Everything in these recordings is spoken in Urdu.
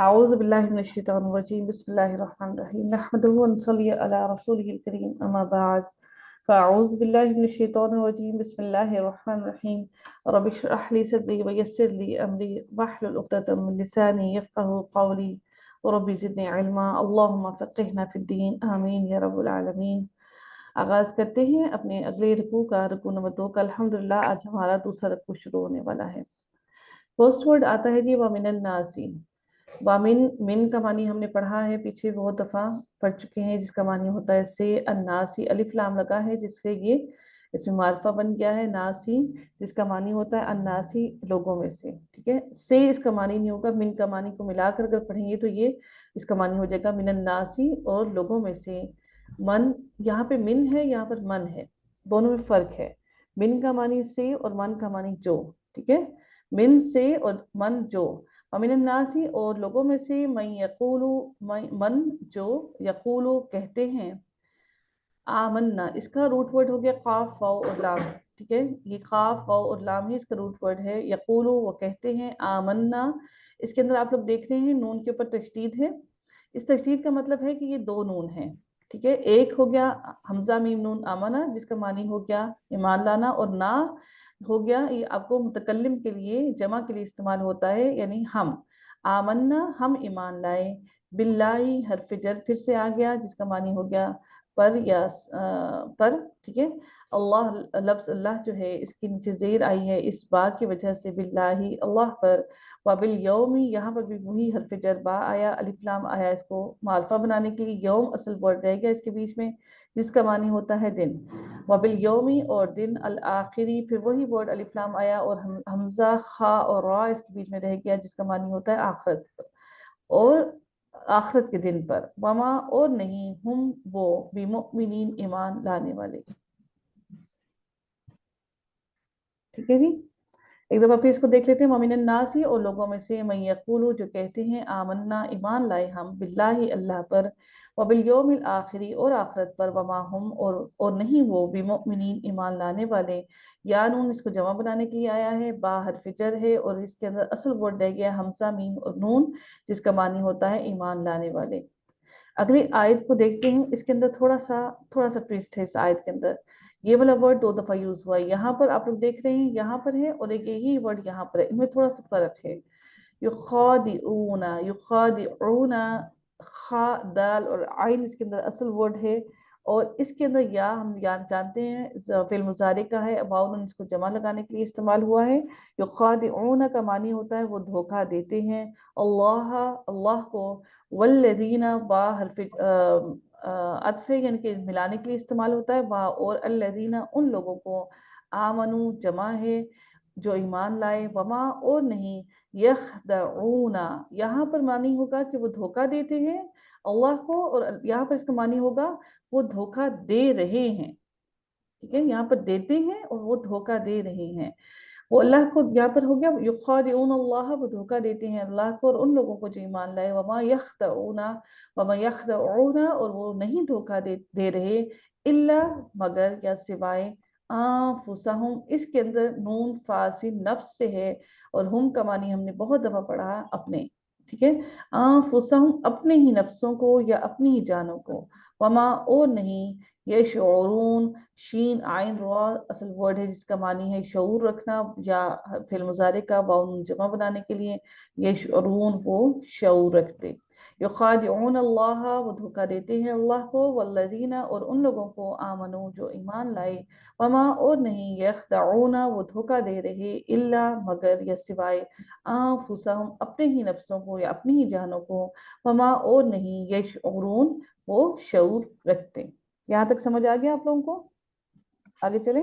أعوذ بالله من الشيطان الرجيم بسم الله الرحمن الرحيم نحمده ونصلي على رسوله الكريم أما بعد فأعوذ بالله من الشيطان الرجيم بسم الله الرحمن الرحيم رب اشرح لي صدري ويسر لي أمري واحلل عقدة من لساني يفقهوا قولي ورب زدني علما اللهم فقهنا في الدين آمين يا رب العالمين۔ آغاز کرتے ہیں اپنے اگلے رکوع کا، رکوع نمبر 2 کا۔ الحمدللہ آج ہمارا دوسرا رکوع شروع ہونے والا ہے۔ فرسٹ ورڈ آتا ہے جی وَمِنَ النَّاسِ۔ وامن من کا معنی ہم نے پڑھا ہے، پیچھے بہت دفعہ پڑھ چکے ہیں، جس کا معنی ہوتا ہے سے الناسی، الف لام لگا ہے جس سے یہ اس میں معرفہ بن گیا ہے ناسی، جس کا معنی ہوتا ہے الناسی، لوگوں میں سے، ٹھیک ہے۔ سے اس کا معنی نہیں ہوگا، من کا معنی کو ملا کر اگر پڑھیں گے تو یہ اس کا معنی ہو جائے گا من الناسی، اور لوگوں میں سے۔ من یہاں پہ من ہے، یہاں پر من ہے، دونوں میں فرق ہے۔ من کا معنی سے اور من کا معنی جو، ٹھیک ہے، من سے اور من جو۔ ومن الناس، اور لوگوں میں سے، من یقولو، من جو یقولو کہتے ہیں، آمنا اس کا روٹ ورڈ ہو گیا قاف واو اور لام، ٹھیک ہے، یہ قاف واو اور لام ہی اس کا روٹ ورڈ ہے۔ یقولو وہ کہتے ہیں، آمنا اس کے اندر آپ لوگ دیکھ رہے ہیں نون کے اوپر تشدید ہے۔ اس تشدید کا مطلب ہے کہ یہ دو نون ہیں، ٹھیک ہے۔ ایک ہو گیا حمزہ میم نون آمنا، جس کا معنی ہو گیا ایمان لانا، اور نا ہو گیا یہ آپ کو متکلم کے لیے جمع کے لیے استعمال ہوتا ہے، یعنی ہم آمنا ہم ایمان لائے، باللہ حرف جر پھر سے آ گیا جس کا معنی ہو گیا پر یا پر، ٹھیک ہے۔ اللہ لفظ اللہ جو ہے اس کے نیچے زیر آئی ہے اس با کی وجہ سے، باللہ اللہ پر، وبالیوم یہاں پر بھی وہی حرف جر با آیا، الف لام آیا اس کو معرفہ بنانے کے لیے، یوم اصل ورڈ رہ گیا اس کے بیچ میں جس کا معنی ہوتا ہے دن، وبالیومی اور دن، الآخری پھر وہی ورڈ الف لام آیا اور حمزہ خا اور را اس کے بیچ میں رہ گیا جس کا معنی ہوتا ہے آخرت، اور آخرت کے دن پر، وما اور نہیں، ہم وہ، بمؤمنین ایمان لانے والے، ٹھیک ہے جی۔ ایک دفعہ پھر اس کو دیکھ لیتے ہیں، ومن الناس اور لوگوں میں سے، من یقولو جو کہتے ہیں، آمنا ایمان لائے ہم، باللہ اللہ پر، وبالیوم الآخری اور آخرت پر، وما ہم اور نہیں وہ، بمؤمنین ایمان لانے والے۔ یا نون اس کو جمع بنانے کے لیے آیا ہے، با حرف جر ہے اور اس کے اندر اصل ورڈ رہ گیا حمزہ میم اور نون جس کا معنی ہوتا ہے ایمان لانے والے۔ اگلی آیت کو دیکھتے ہیں، اس کے اندر تھوڑا سا ٹویسٹ ہے اس آیت کے اندر۔ یہ والا ورڈ دو دفعہ یوز ہوا ہے، یہاں پر آپ لوگ دیکھ رہے ہیں یہاں پر ہے، اور ایک یہی ورڈ یہاں پر ہے، ان میں تھوڑا سا فرق ہے۔ یخادعون، یخادعون، خا دال اور عین اس کے اندر اصل ورڈ ہے، اور اس کے اندر یا ہم جانتے ہیں فعل مضارع کا ہے، واو نون اس کو جمع لگانے کے لیے استعمال ہوا ہے۔ یخادعون کا معنی ہوتا ہے وہ دھوکہ دیتے ہیں اللہ، اللہ کو، والذین با حرف عطف ہے، یعنی کہ ملانے کے لیے استعمال ہوتا ہے، با اور الذین ان لوگوں کو، آمنو جمع ہے جو ایمان لائے، وما اور نہیں، یخدعون یہاں پر معنی ہوگا کہ وہ دھوکہ دیتے ہیں اللہ کو، اور یہاں پر اس کا معنی ہوگا وہ دھوکہ دے رہے ہیں، ٹھیک ہے، یہاں پر دیتے ہیں اور وہ دھوکہ دے رہے ہیں۔ وہ اللہ کو یہاں پر ہو گیا یخادعون اللہ، وہ دھوکہ دیتے ہیں اللہ کو اور ان لوگوں کو جو ایمان لائے، وما یخدعون اور وہ نہیں دھوکہ دے رہے، الا مگر یا سوائے، انفسہم اس کے اندر نون فارسی نفس سے ہے، اور ہم کا معنی ہم نے بہت دفعہ پڑھا اپنے، ٹھیک ہے، انفسہم اپنے ہی نفسوں کو یا اپنی ہی جانوں کو، وما اور نہیں، یشعرون شین عین را اصل ورڈ ہے جس کا معنی ہے شعور رکھنا، یا فعل مضارع کا واو نون جمع بنانے کے لیے، یشعرون وہ شعور رکھتے۔ یخادعون اللہ وہ دھوکہ دیتے ہیں اللہ کو، والذین اور ان لوگوں کو، آمنو جو ایمان لائے، وما اور نہیں، یخدعون وہ دھوکہ دے رہے، الا مگر یا سوائے، انفسہم اپنے ہی نفسوں کو یا اپنی ہی جانوں کو، وما اور نہیں، یشعرون وہ شعور رکھتے۔ یہاں تک سمجھ آ گیا آپ لوگوں کو؟ آگے چلیں،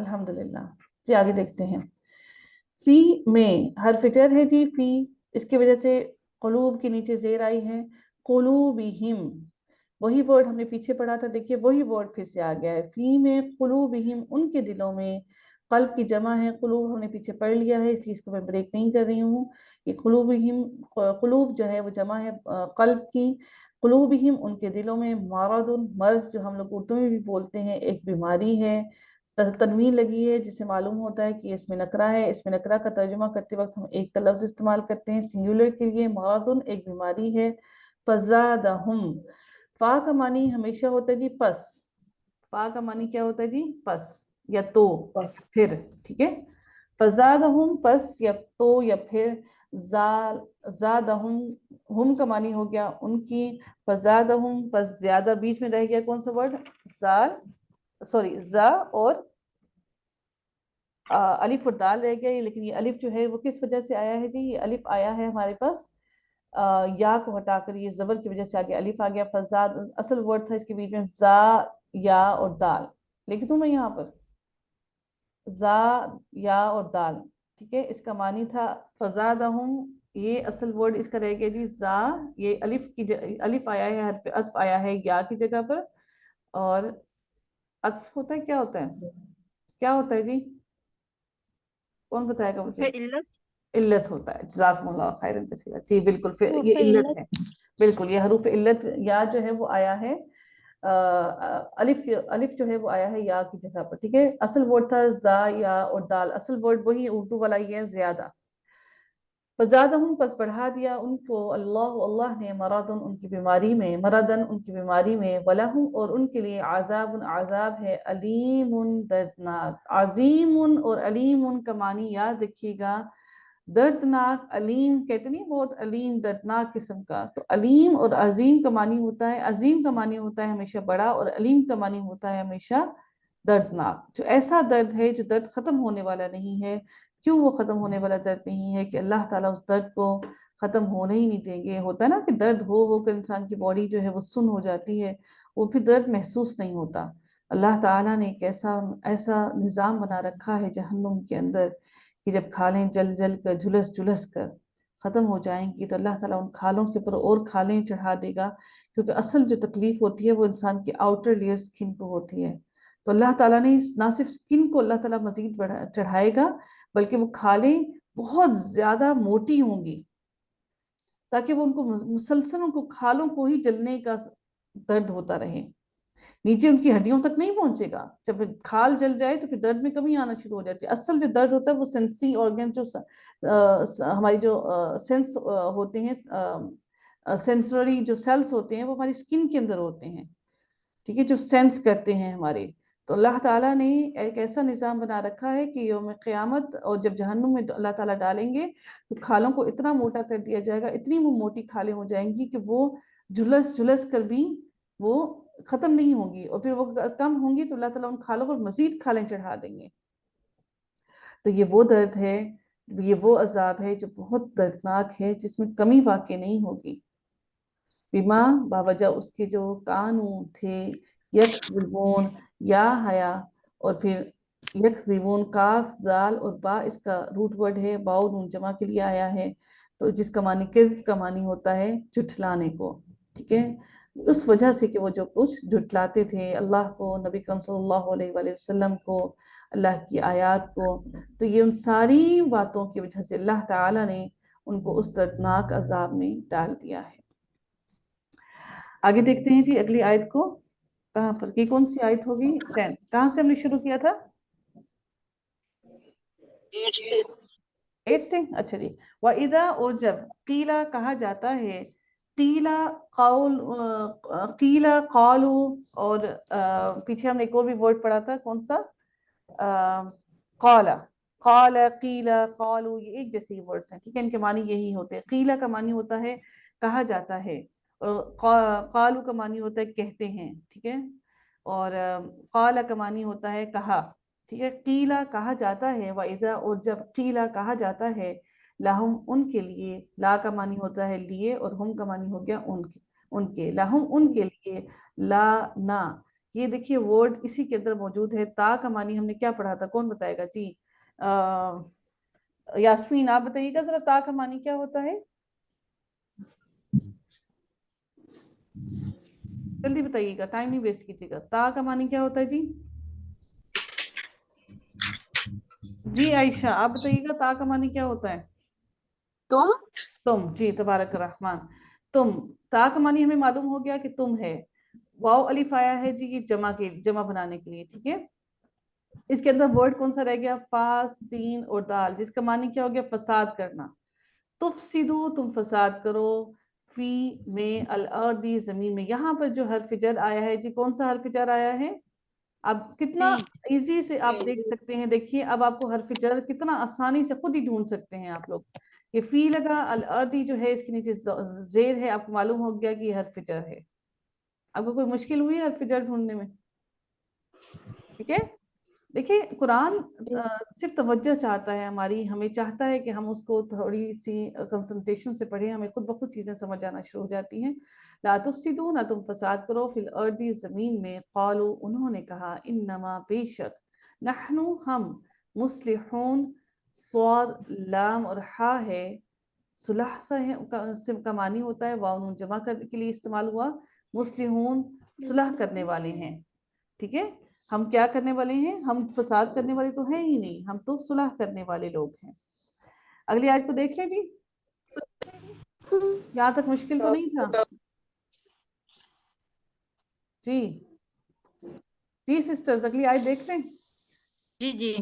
الحمدللہ، جی آگے دیکھتے ہیں۔ سی میں حرف جر ہے جی فی، اس کی وجہ سے قلوب کے نیچے زیر آئی ہے، قلوبہم وہی ورڈ ہم نے پیچھے پڑھا تھا، دیکھیے وہی ورڈ پھر سے آ گیا ہے، فی میں قلوبہم ان کے دلوں میں، قلب کی جمع ہے، قلوب ہم نے پیچھے پڑھ لیا ہے اس لیے اس کو میں بریک نہیں کر رہی ہوں، یہ قلوبہم، قلوب جو ہے وہ جمع ہے قلب کی، قلوبہم ان کے دلوں میں، مرض مرض جو ہم لوگ اردو میں بھی بولتے ہیں ایک بیماری ہے، تنوین لگی ہے جس سے معلوم ہوتا ہے کہ اس میں نکرہ ہے۔ اس میں نکرہ کا ترجمہ کرتے وقت ہم ایک کا لفظ استعمال کرتے ہیں سنگولر کے لیے، مرض ایک بیماری ہے۔ فزادہم، فا کا معنی ہمیشہ ہوتا ہے جی پس، فا کا معنی کیا ہوتا ہے جی پس یا تو پھر، ٹھیک ہے۔ فزادہم پس یا تو یا پھر، زادہم ہم کا معنی ہو گیا ان کی، فزادہم پس زیادہ، بیچ میں رہ گیا کون سا ورڈ، زا اور الف اور دال رہ گیا، لیکن یہ الف جو ہے وہ کس وجہ سے آیا ہے جی، یہ الف آیا ہے ہمارے پاس یا کو ہٹا کر، یہ زبر کی وجہ سے آگے الف آ گیا۔ فزاد اصل ورڈ تھا اس کے بیچ میں زا یا اور دال، لکھ دوں میں یہاں پر زا یا اور دال، ٹھیک ہے۔ اس کا معنی تھا فزادہم، یہ اصل ورڈ اس کا رہ گیا جی زا، یہ الف آیا ہے، حرف عطف آیا ہے یا کی جگہ پر، اور عطف ہوتا ہے، کیا ہوتا ہے، کیا ہوتا ہے جی، کون بتائے گا مجھے، علت ہوتا ہے، جزاکم اللہ خیرا کثیرا، جی بالکل، یہ علت ہے، بالکل یہ حروف علت، یا جو ہے وہ آیا ہے الف جو ہے وہ آیا ہے یا کی جگہ پر، ٹھیک ہے۔ اصل ورڈ تھا زا یا اور دال، اصل ورڈ وہی اردو والا ہی ہے زیادہ۔ فزادہم پس بڑھا دیا ان کو اللہ نے، مرض ان کی بیماری میں، مردن ان کی بیماری میں، ولہم اور ان کے لیے عذاب عذاب ہے، علیم دردناک، عظیم اور علیم کا معنی یاد رکھیے گا، دردناک، علیم کہتے نہیں بہت علیم دردناک قسم کا، تو علیم اور عظیم کا معنی ہوتا ہے، عظیم کا معنی ہوتا ہے ہمیشہ بڑا، اور علیم کا معنی ہوتا ہے ہمیشہ دردناک، جو ایسا درد ہے جو درد ختم ہونے والا نہیں ہے۔ کیوں وہ ختم ہونے والا درد نہیں ہے؟ کہ اللہ تعالیٰ اس درد کو ختم ہونے ہی نہیں دیں گے۔ ہوتا ہے نا کہ درد ہو کر انسان کی باڈی جو ہے وہ سن ہو جاتی ہے، وہ پھر درد محسوس نہیں ہوتا۔ اللہ تعالیٰ نے ایک ایسا نظام بنا رکھا ہے جہنم کے اندر کہ جب کھالیں جل جل کر، جھلس جھلس کر ختم ہو جائیں گی، تو اللہ تعالیٰ ان کھالوں کے اوپر اور کھالیں چڑھا دے گا، کیونکہ اصل جو تکلیف ہوتی ہے وہ انسان کی آؤٹر لیئر سکن کو ہوتی ہے۔ تو اللہ تعالیٰ نے نہ صرف سکن کو اللہ تعالیٰ مزید چڑھائے گا، بلکہ وہ کھالیں بہت زیادہ موٹی ہوں گی، تاکہ وہ ان کو مسلسل ان کو کھالوں کو ہی جلنے کا درد ہوتا رہے، نیچے ان کی ہڈیوں تک نہیں پہنچے گا۔ جب کھال جل جائے تو پھر درد میں کمی آنا شروع ہو جاتی ہے۔ اصل جو درد ہوتا ہے وہ سینسری آرگن، جو ہماری جو سینس ہوتے ہیں، سینسری جو سیلز ہوتے ہیں وہ ہماری سکن کے اندر ہوتے ہیں، ٹھیک ہے، جو سینس کرتے ہیں ہمارے۔ تو اللہ تعالیٰ نے ایک ایسا نظام بنا رکھا ہے کہ یوم قیامت اور جب جہنم میں اللہ تعالیٰ ڈالیں گے تو کھالوں کو اتنا موٹا کر دیا جائے گا، اتنی وہ موٹی کھالیں ہو جائیں گی کہ وہ جھلس جھلس کر بھی وہ ختم نہیں ہوں گی، اور پھر وہ کم ہوں گی تو اللہ تعالیٰ ان کھالوں پر مزید کھالیں چڑھا دیں گے۔ تو یہ وہ درد ہے، یہ وہ عذاب ہے جو بہت دردناک ہے، جس میں کمی واقع نہیں ہوگی، بما باوجہ اس کے جو کانوں تھے، یکذبون یا حیا، اور پھر یکذبون کاف دال اور با اس کا روٹ ورڈ ہے، باؤ نون جمع کے لیے آیا ہے، تو جس کا معنی کذب کا معنی ہوتا ہے جھٹلانے کو، ٹھیک ہے، اس وجہ سے کہ وہ جو کچھ جھٹلاتے تھے اللہ کو، نبی کرم صلی اللہ علیہ وآلہ وسلم کو، اللہ کی آیات کو، تو یہ ان ساری باتوں کی وجہ سے اللہ تعالیٰ نے ان کو اس دردناک عذاب میں ڈال دیا ہے۔ آگے دیکھتے ہیں جی اگلی آیت کو، کہاں پر کی کون سی آیت ہوگی، 10، کہاں سے ہم نے شروع کیا تھا، 8 سے، اچھا جی۔ وَإِذَا اور جب، قیلا کہا جاتا ہے، قیلا قالو، اور پیچھے ہم نے ایک اور بھی ورڈ پڑھا تھا، کون سا، قالا، قال، قیلا، قالو، یہ ایک جیسے ہی ورڈز ہیں، ٹھیک ہے، ان کے معنی یہی ہوتے ہیں۔ قیلا کا معنی ہوتا ہے کہا جاتا ہے، قالو کا معنی ہوتا ہے کہتے ہیں، ٹھیک ہے، اور قال کا معنی ہوتا ہے کہا، ٹھیک ہے۔ قیلا کہا جاتا ہے، وَإِذَا اور جب، قیلا کہا جاتا ہے، لہم ان کے لیے، لا کا معنی ہوتا ہے لیے، اور ہم کا معنی ہو گیا ان کے، لہم ان کے لیے، لا نا، یہ دیکھیے ورڈ اسی کے اندر موجود ہے۔ تا کا معنی ہم نے کیا پڑھا تھا، کون بتائے گا جی، یاسمین آپ بتائیے گا ذرا، تا کا معنی کیا ہوتا ہے، جلدی بتائیے گا، ٹائم نہیں ویسٹ کیجیے گا، تا کا معنی کیا ہوتا ہے جی، جی عائشہ آپ بتائیے گا، تا کا معنی کیا ہوتا ہے، تم، جی تبارک الرحمن، تم، تا کا معنی ہمیں معلوم ہو گیا کہ تم ہے. واو الف آیا ہے جی یہ جمع بنانے کے لیے. ٹھیک ہے, اس کے اندر ورڈ کون سا رہ گیا؟ فا سین اور دال, جس کا معنی کیا ہو گیا؟ فساد کرنا. تفسدو تم فساد کرو, فی میں الارض زمین میں. یہاں پر جو حرف جر آیا ہے جی کون سا حرف جر آیا ہے؟ اب کتنا ایزی سے آپ دیکھ سکتے ہیں. دیکھیے اب آپ کو حرف جر کتنا آسانی سے خود ہی ڈھونڈ سکتے ہیں آپ لوگ. یہ فی لگا, الارضی جو ہے اس کے نیچے زیر ہے, آپ کو معلوم ہو گیا کہ یہ حرف جر ہے. آپ کو کوئی مشکل ہوئی حرف جر ڈھونڈنے میں؟ ٹھیک ہے, دیکھیے قرآن صرف توجہ چاہتا ہے ہماری, ہمیں چاہتا ہے کہ ہم اس کو تھوڑی سی کنسنٹریشن سے پڑھیں, ہمیں خود بخود چیزیں سمجھ آنا شروع ہو جاتی ہیں. لا تفسدوا, نہ تم فساد کرو, فی الارض زمین میں, قالوا انہوں نے کہا, انما بے شک, نحن ہم, مصلحون, صاد لام اور ہا ہے, صلح کا معنی ہوتا ہے, واو نون جمع کرنے کے لیے استعمال ہوا, مصلحون صلح کرنے والے ہیں. ٹھیک ہے, ہم کیا کرنے والے ہیں؟ ہم فساد کرنے والے تو ہیں ہی نہیں, ہم تو صلح کرنے والے لوگ ہیں. اگلی آیت کو دیکھ لیں جی, یہاں تک مشکل تو نہیں تھا جی؟ جی سسٹرز اگلی آیت دیکھ لیں. جی جی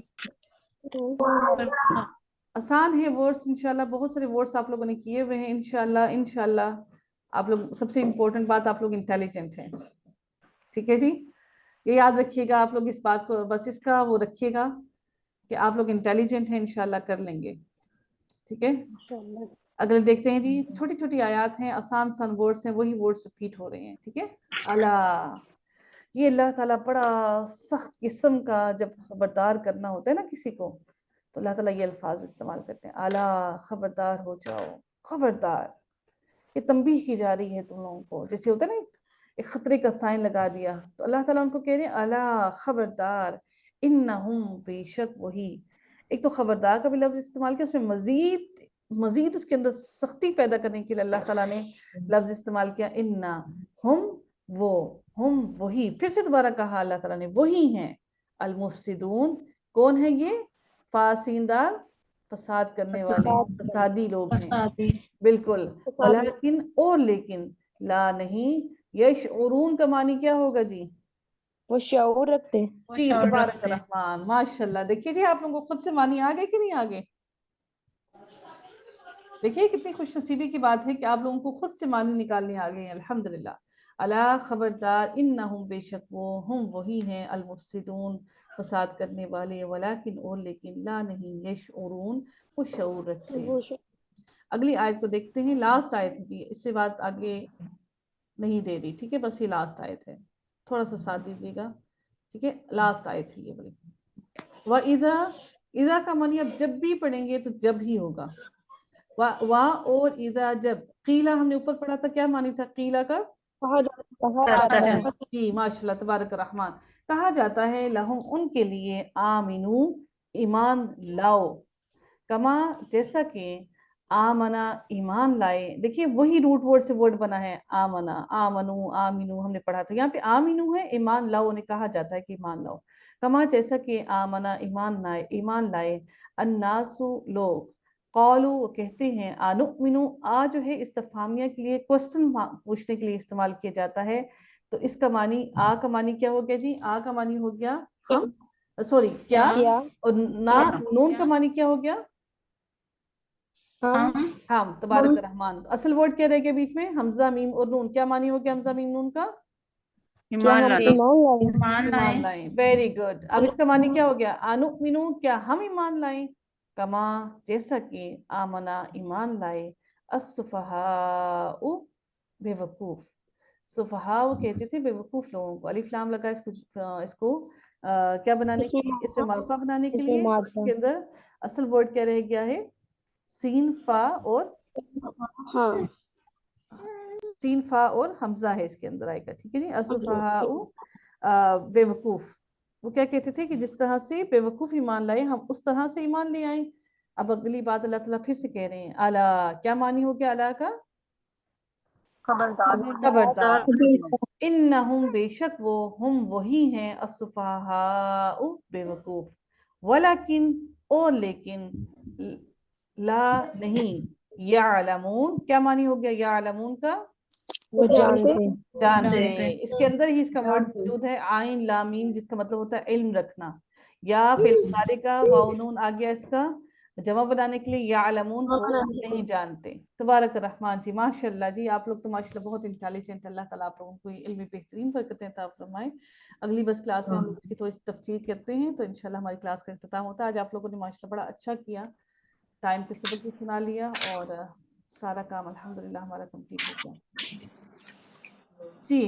آسان ہے ورڈز انشاءاللہ, بہت سارے ورڈز آپ لوگوں نے کیے ہوئے ہیں انشاءاللہ. آپ لوگ سب سے امپورٹنٹ بات, آپ لوگ انٹیلیجنٹ ہیں. ٹھیک ہے جی, یہ یاد رکھیے گا آپ لوگ اس بات کو, بس اس کا وہ رکھیے گا کہ آپ لوگ انٹیلیجنٹ ہیں, انشاءاللہ کر لیں گے. ٹھیک ہے, اگر دیکھتے ہیں جی, چھوٹی چھوٹی آیات ہیں, آسان ورڈز ہیں, وہی ورڈز ریپیٹ ہو رہے ہیں. ٹھیک ہے, اللہ, یہ اللہ تعالیٰ بڑا سخت قسم کا جب خبردار کرنا ہوتا ہے نا کسی کو, تو اللہ تعالیٰ یہ الفاظ استعمال کرتے ہیں, اللہ خبردار ہو جاؤ, خبردار. یہ تنبیہ کی جا رہی ہے تم لوگوں کو, جیسے ہوتا ہے نا ایک خطرے کا سائن لگا دیا, تو اللہ تعالیٰ ان کو کہہ رہے ہیں اللہ خبردار, انہم بے شک وہی. ایک تو خبردار کا بھی لفظ استعمال کیا, اس میں مزید اس کے اندر سختی پیدا کرنے کے لیے اللہ تعالیٰ نے لفظ استعمال کیا, انہم وہ, ہم وہی. پھر سے دوبارہ کہا اللہ تعالیٰ نے, وہی ہیں, المفسدون, کون ہے یہ؟ فاسیندار, فساد کرنے والے, فسادی لوگ ہیں. بالکل, ولیکن اور لیکن, لا نہیں, یشعرون کا معنی کیا ہوگا جی؟ وہ شعور رکھتے ہیں. جی تبارک الرحمن, ماشاءاللہ. دیکھیے جی آپ لوگوں کو خود سے معنی آگے کہ نہیں آگے؟ دیکھیے کتنی خوش نصیبی کی بات ہے کہ آپ لوگوں کو خود سے معنی نکالنے آ گئے ہیں, الحمدللہ. الا خبردار, انہم بے شک وہ, ہم وہی ہیں, المفسدون فساد کرنے والے, ولیکن اور لیکن, لا نہیں, یشعرون وہ شعور رکھتے ہیں. اگلی آیت کو دیکھتے ہیں, لاسٹ آیت ہے جی, اس سے بات آگے نہیں دے رہی. ٹھیک ہے, بس یہ لاسٹ آیت ہے, تھوڑا سا ساتھ دیجیے گا. ٹھیک ہے, لاسٹ آیت ہے یہ بڑی. وَإِذَا, اذا کا معنی اب جب بھی پڑھیں گے تو جب ہی ہوگا. وا اور اذا جب. قیلا ہم نے اوپر پڑھا تھا, کیا معنی تھا قیلا کا؟ کہا جاتا ہے. جی ماشاءاللہ تبارک الرحمن, کہا جاتا ہے, لہم ان کے لیے, آمنو ایمان لاؤ, کما جیسا کہ, آمنا ایمان لائے. دیکھیے وہی روٹ ورڈ سے ورڈ بنا ہے, آمنا, آمنو, آمنو ہم نے پڑھا تھا. یہاں پہ آمنو ہے, ایمان لاؤ نے کہا جاتا ہے کہ ایمان لاؤ. کما جیسا کہ, آمنا ایمان لائے, الناسو لوگ, قالو وہ کہتے ہیں, آنؤمنو, آ جو ہے استفہامیہ کے لیے, کوسچن پوچھنے کے لیے استعمال کیا جاتا ہے. تو اس کا معنی, آ کا معنی کیا ہو گیا جی؟ آ کا معنی ہو گیا ہم, سوری کیا, اور نون کا معنی کیا ہو گیا؟ ہم. تبارک الرحمن. اصل ورڈ کیا رہ گیا بیچ میں؟ حمزہ میم اور نون. کیا معنی ہو گیا حمزہ میم نون کا؟ ایمان لائیں. Very good. اب اس کا معنی کیا ہو گیا؟ انؤمنو, کیا ہم ایمان لائیں, کما جیسا کہ, آمنا ایمان لائے, السفہاء بے وقوف. سفہاء کہتے تھے بے وقوف لوگوں کو. الف لام لگا اس کو کیا بنانے کے لیے؟ اس میں معرفہ بنانے کے لیے. اس کے اندر اصل ورڈ کیا رہ گیا ہے؟ سین فا اور سین فا اور حمزہ ہے اس کے اندر آئے گا. ٹھیک ہے جی, السفہاء بے وقوف. وہ کیا کہتے تھے کہ جس طرح سے بے وقوف ایمان لائے, ہم اس طرح سے ایمان لے آئیں. اب اگلی بات اللہ تعالیٰ پھر سے کہہ رہے ہیں, الا, کیا معنی ہو گیا الا کا؟ خبردار. انہم بے شک وہ, ہم وہی ہیں, السفہاء بے وقوف, ولیکن اور لیکن, لا نہیں, یعلمون, کیا معنی ہو گیا یعلمون کا؟ وہ جانتے جانتے. اس کے اندر ہی اس کا ورڈ موجود ہے عین لام میم، جس کا مطلب ہوتا ہے علم رکھنا. یا فعل مضارع کا واو نون آ گیا اس کا جمع بنانے کے لیے یعلمون، وہ نہیں جانتے. تبارک الرحمن جی، ماشاء اللہ جی، آپ لوگ تو ماشاء اللہ بہت انٹیلیجنٹ. اللہ تعالیٰ آپ لوگوں کو علمی بہترین برکتیں عطا فرمائے. اگلی بس کلاس میں ہم لوگ اس کی تھوڑی سی تفصیل کرتے ہیں، تو انشاءاللہ ہماری کلاس کا اختتام ہوتا ہے. آج آپ لوگوں نے ماشاء اللہ بڑا اچھا کیا، ٹائم پہ سبق بھی سنا لیا، اور سارا کام الحمدللہ ہمارا کمپلیٹ ہو گیا جی.